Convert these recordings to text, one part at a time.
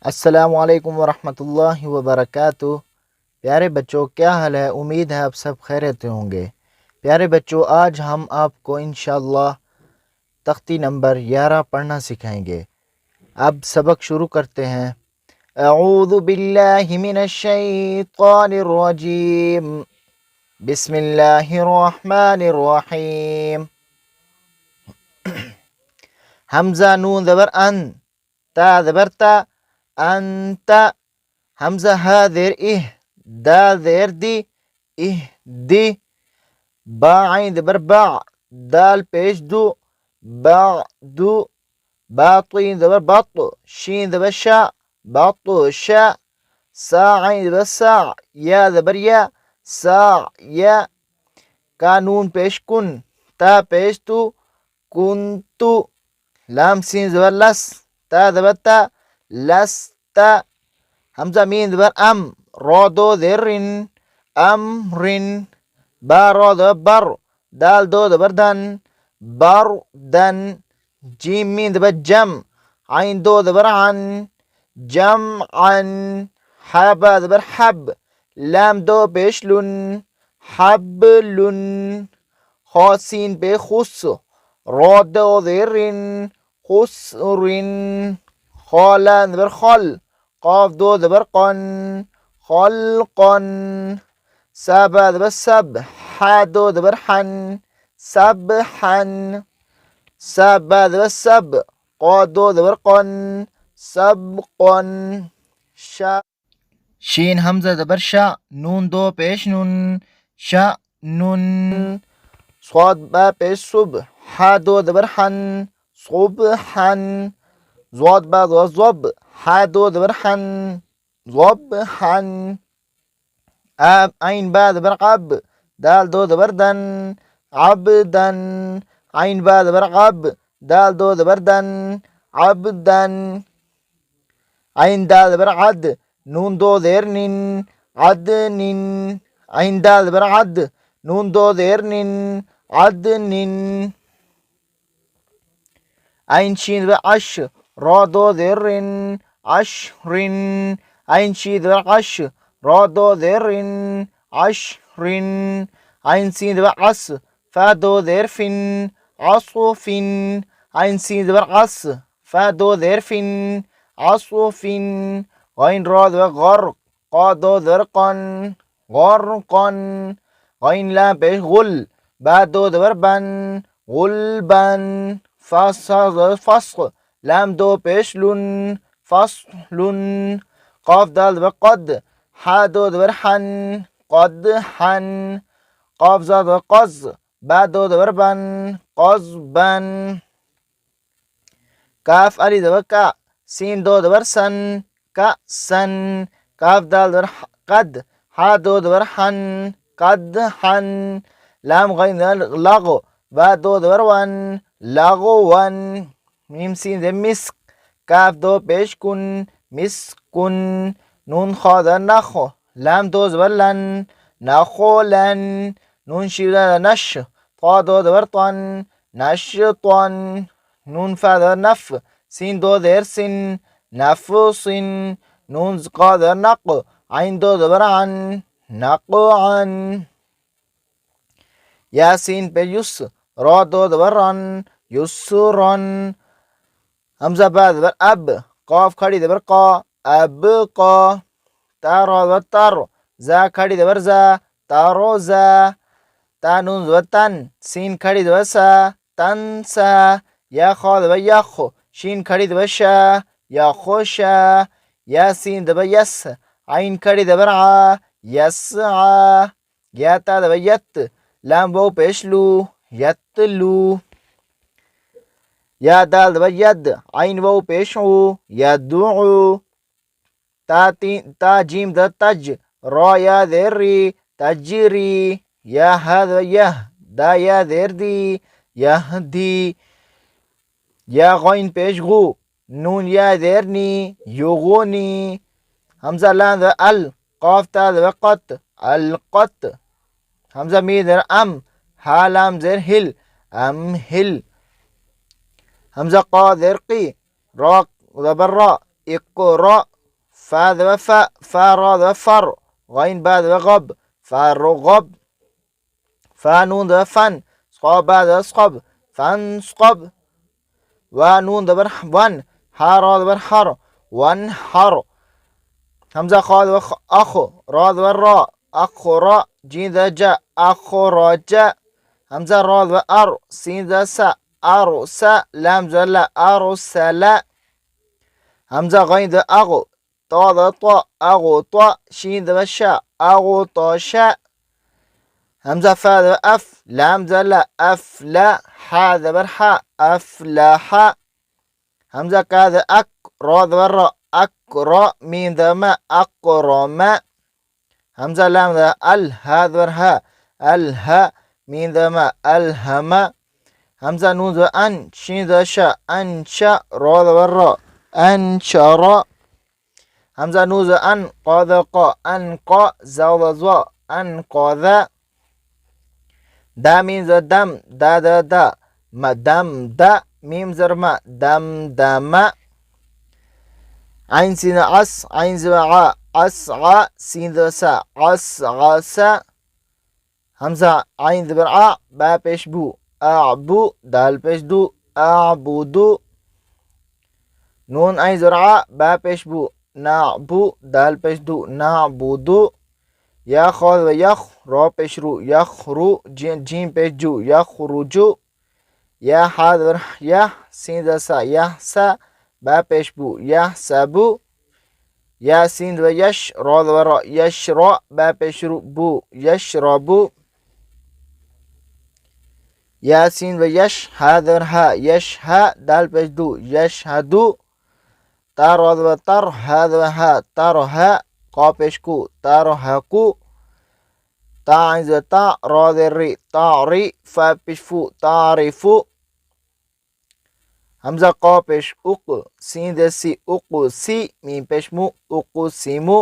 अस्सलामुअलैकुम वरहमतुल्लाहि वबरकातुह। प्यारे बच्चों, क्या हाल है? उम्मीद है आप सब खैरियत से होंगे। प्यारे बच्चों, आज हम आपको इंशाअल्लाह तख्ती नंबर 11 पढ़ना सिखाएंगे। अब सबक शुरू करते हैं। अऊज़ु बिल्लाहि मिनश शैतानिर रजीम। बिस्मिल्लाहिर रहमानिर रहीम। हमजा नून ज़बर अन, ता ज़बर ता, अंता। हमजा हा ज़ेर इह, दाल ज़ेर दी, इह दी। बा आइन ज़बर बा, दाल पेश दू, बा दू। बा तीन ज़बर बत, शीन ज़बर शा, बत शा। सा आइन ज़बर सा, या ज़बर या, सा या। कानून पेश कुन, ता पेश तू, कुन तू। लाम सीन ज़बर लस, ता ज़बर ता, लस ता। हमजा मीन ज़बर अम, रा दो ज़ेर रिन, अम रिन। बा रा ज़बर बर, दाल दो ज़बर दन, बर दन। जीम मीन ज़बर जम, आइन दो ज़बर अन, जम अन। हा बा ज़बर हब, लाम दो पेश लुन, हब लुन। खा सीन पे खुस, रा दो ज़ेर रिन, खुस रिन। खा लाम ज़बर खल, काफ दो ज़बर कन, खलकन। सबा ज़बर सब, हा दो ज़बर हन, सबहन। सबा ज़बर सब, क़ा दो ज़बर कन, सबकन। शा शीन हमजा ज़बर शा, नून दो पेश नुन, शा नुन। स्वाद बा पेश सुब, हा दो ज़बर हन, सुबहन। ज़ाद बा ज़ब, हा दो ज़बर हन, ज़बहन। अब आइन बा ज़बर अब, दाल दो ज़बर दन, अबदन। आइन बा ज़बर अब, दाल दो ज़बर दन, अबदन। आइन दाल ज़बर अद, नून दो ज़ेर निन, अदनिन। आइन दाल ज़बर अद, नून दो ज़ेर निन, अदनिन। आइन शीन ज़बर अश, रा दो ज़ेर रिन, अशरिन। आइन शीन ज़बर अश, रा दो ज़ेर रिन, अशरिन। आइन सीन ज़बर अस, फा दो ज़ेर फिन, असफिन। आइन सीन ज़बर अस, फा दो ज़ेर फिन, असफिन। गैन रा ज़बर गर, क़ा दो ज़ेर कन, गरकन। गैन लाम पेश गुल, बा दो ज़बर बन, गुलबन। फस्क, लाम दो पेश लुन, फस्लुन। क़ाफ दाल ज़बर क़द, हा दो ज़बर हन, क़दहन। क़ाफ ज़ा ज़बर क़ज़, बा दो ज़बर बन, क़ज़बन। काफ अली ज़बर का, सीन दो ज़बर सन, कसन। काफ दाल ज़बर कद, हा दो ज़बर हन, कदहन। लाम गैन लग, बा दो ज़बर वन, लगवन। मीम सीन ज़ेर मिस्क, काफ दो पेश कुन, मिस्कुन। नून खा ज़बर नख, लाम दो ज़बर लन, नखोलन। नून शीन ज़बर नश, ता दो ज़बर तन, नशतन। नून फा ज़बर नफ, सीन दो ज़ेर सिन, नफसिन। नून क़ा ज़बर नक, आइन दो ज़बर अन, नक़अन। यासीन पे युस, रा दो ज़बर रन, युसरन। हमजा बा ज़बर अब, क़ाफ खड़ी ज़बर क़ा, अब क़ा। ता रा ज़बर तर, जा खड़ी ज़बर जा, तारोज़ा। ता नून ज़बर तन, सीन खड़ी ज़बर सा, तनसा। या खा ज़बर यख, शीन खड़ी ज़बर शा, यखशा। या सीन ज़बर यस, आइन खड़ी ज़बर आ, यसआ। या ता ज़बर यत, लाम वाव पेश लू, यतलू। या दाल ज़बर यद, आइन वाव पेश ऊ, यदऊ। ता जीम ज़बर तज, रा या ज़ेर री, तजरी। या हा ज़बर यह, दा या ज़ेर दी, यहदी। या गैन पेश गु, नून या ज़ेर नी, युगुनी। हमजा लाम ज़बर अल, क़ाफ ता ज़बर क़त, अलक़त। हमजा मीम ज़बर अम, हा लाम ज़ेर हिल, अमहिल। हमजा क़ा ज़ेर क़ी, रा ज़बर रा, اقرأ. فا ذا فا. فا را ذا فر. غين با ذا غب. فرغب. فا نون ذا فن. صاد با ذا صقب. فانصقب. ونون ذا ون. ها را ذا حر. وانحر. همزة خا ذا أخو. را ذا را. أخرى. جين ذا جاء. أخرج. همزة را ذا أر. سين ذا سا. أرس. لام ذا لا. أرسل. همزة غين ذا أغو. طا ذا طا. أغو طا. شين ذا شاء. أغو طا شاء. همزة فا ذا أف. لام ذا لا. أفلا. حا ذا برحاء. أفلح. همزة كا ذا أك. را ذا را. أكرا. مين ذا ما. أقرم. همزة لام ذا ال. ها ذا برها. ألها. مين ذا ما. ألهم. همزة نون ذا أن. شين ذا شاء. أنشأ. را ذا برا. أنشر. همزة نون ذا أن. قا ذا قا. أنقى. زا ذا زوا. أنقذ. دا مين ذا دم. دا دا دا. ما دم دا. ميم ذا ما. دم دم. عين سين عس. عين ذا ع. أسعى. سين ذا سا. عسعس. همزة عين ذا برع. با پیش بو. أعبو. دال پیش دو. أعبدو. نون عين زرعة. با پیش بو. نعبو. دال پیش دو. نعبدو. یا خال و یخ. را پیش رو. یخرو. جیم پیش جو. یخرجو. یا حاضر یح. سین ذا سا. یحسا. با پیش بو. یحسبو. یا سین و یش. را و را. یشرا. با پیش رو. بو. یشربو. یا سین و یش. حاضر ها. یشها. دال پیش دو. یشهدو. تر و تر. حاضر ها. ترها. قا پیش کو. ترهقو. تا عين ذا تا. را ذا ري. تعري. فا پیش فو. تعرفو. همزة قا پیش اق. سين ذا سي. اقسي. ميم پیش مو. اقسمو.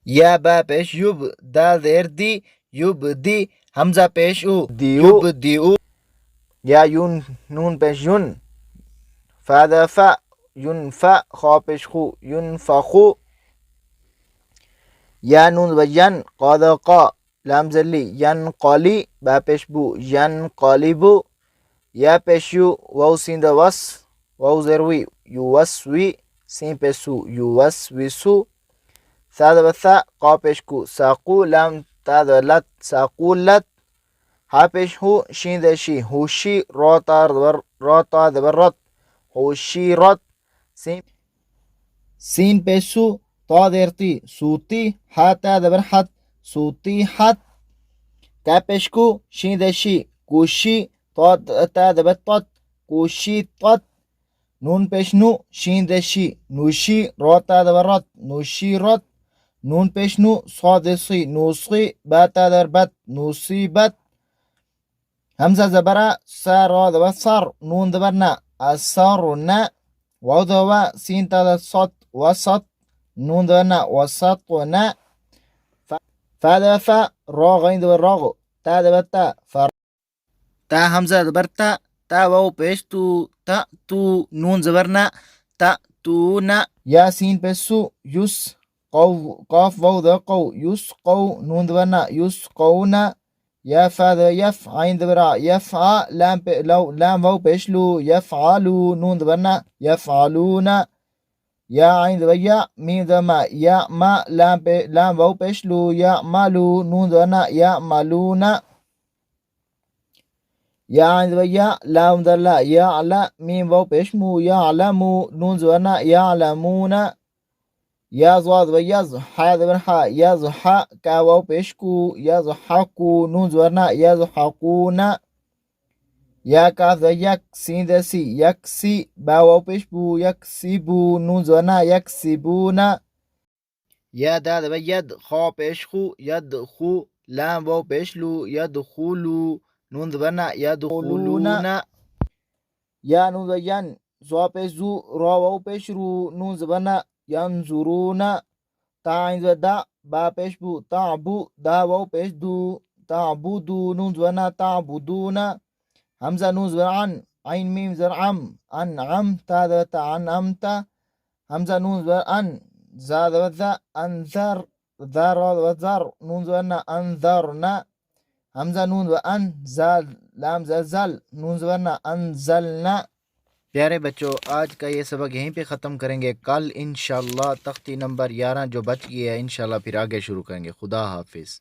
یا با پیش یوب. دا ذر دي. یبدي. همزة پیش او. یبدیو. یا یون. نون پیش یون. فا ذا فا. ينفع. خا پیش خو. ينفخو. یا نون و ین. قا ذا قا. لام زلی. ینقلی. با پیش بو. ینقلبو. یا پیش یو. واو سین دا وس. واو زروی. یوسوی. سین پیش سو. یوسوسو. ثا دا بثا. قا پیش کو. ساقو. لام تا دا لت. ساقولت. ها پیش هو. شین دا شی. هوشی. را تا دا برت. هوشیرت. سین پیش سو. طا درتی. صوتی. حتا دبر حت. صوتی حت. کا پیش کو. شین دشی. کوشی. تا دبر طت. کوشی طت. نون پیش نو. شین دشی. نوشی. را تا دبر رت. نوشی رت. نون پیش نو. صاد سی. نوسقی. با تا دبر بت. نوسی بت. همزه زبره. سا را دبر سر. نون دبر نا. اثر نا. واو دبر سین تا دبر صد. وسط. نون دبرنا. وسطنا. فا دبر فا. را غين دبر راغو. تا دبر تا. تا همزة دبر تا. تا واو پیش تو. تا تو. نون زبرنا. تا تو نا. یا سین پیش سو. یس. قاف واو دبر قو. یس قو. نون دبرنا. یس قونا. یا فا دبر یف. عين دبر يفع. لام واو پیش لو. يفعلو. نون دبرنا. يفعلونا. یا عین ذا یا. میم ذا ما. یا ما. لام واو پیش لو. یا مالو. نون ذا نا. یا مالونا. یا عین ذا یا. لام ذا لا. یا علا. میم واو پیش مو. یا علمو. نون ذا نا. یا علمونا. یا ضاد و یز. حا ذا برحا. یزحا. کا واو پیش کو. یزحقو. نون ذا نا. یزحقونا. یا کاف ذا یک. سین ذا سی. یکسی. با واو پیش بو. یکسیبو. نون ذا نا. یکسیبونا. یا دا ذا ید. خا پیش خو. یدخو. لام واو پیش لو. یدخولو. نون ذا نا. یدخولونا. یا نون ذا ین. زوا پیش زو. را واو پیش رو. نون ذا نا. ینظرونا. تا عین ذا دا. با پیش بو. تعبو. دا واو پیش دو. تعبدو. نون ذا نا. تعبدونا. همزة نون زبر عن. عين ميم زر عم. أنعم. تا ذا تا عنعمت. हमजा नून ज़बर अन, जा ज़बर ज़ा, अंज़र, ज़ा रा ज़बर ज़र, नून ज़बर ना, अंज़रना। हमजा नून व अन, जा लाम ज़र ज़ल, नून ज़बर ना, अंज़लना। प्यारे बच्चों, आज का ये सबक यहीं पे ख़त्म करेंगे। कल इंशाअल्लाह तख्ती नंबर 11 जो बच गया है इंशाअल्लाह फिर आगे शुरू करेंगे। खुदा हाफिज़।